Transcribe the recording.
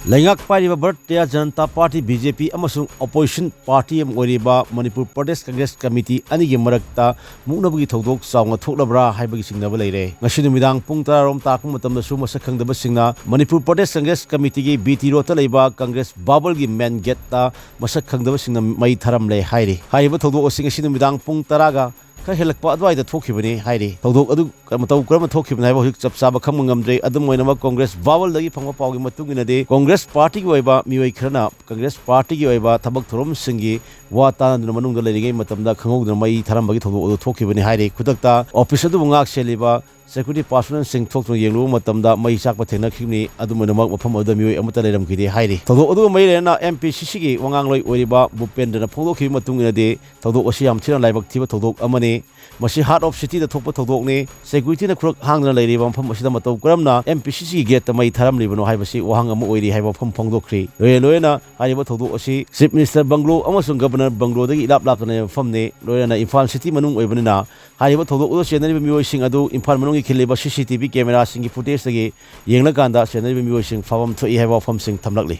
Lengak Pariba Bharatiya Janata Party BJP amasung Opposition Party Oriba Manipur Pradesh Congress Committee anigi marakta muknabagi thodok sawnga thoklabra haibagi singnaba leire ngasi numidang pung 10 rom takung matamda su masak khangdaba singna Manipur Pradesh Congress Committee gi BT Road ta leiba Congress Bubble gi main gate ta masak khangdaba singna mai Tharamle hairi haiba thodok osing ngasi numidang pung 10 ga helakpa adwaida thokibani hairi thodok adu matau karama thokibani haiba hik chapsaba kham ngamdre adum moinama Congress Bubble dagi phangwa pawgi matungina de Congress Party gi oiba mioi khrana Congress Party gi oiba thabak thorom singi wa tanaduna manungda leirige matamda khangogduna mai tharambagi thodok adu thokibani hairi khudakta office adu ngak seliba security personnel sing thokno yenglu matamda mai chakpa thengna khimni adumoinamak mafam adu mioi amata leiram gide hairi thodok adu mai rena MPCC gi wangangloi oiba Bupendra phongdokhi matungina de thodok osi yam thina laibak thiba thodok amani masi heart of city da thokpa thodok ne security na khuruk hangna leiriba mafam asida matau karamna MPCC gate mai tharam libano haibasi wahang ama oiri haiba pham phongdokri loena haiba thodok osi chief minister banglo amasung governor banglo dagi lap lapna famne loena Imphal city manung oibanina haiba thodok odo senari mioi sing adu Imphal manung gi khiliba CCTV camera singi footage dagi yengla kanda senari mioi sing fawam thoi haiba fam sing thamlakli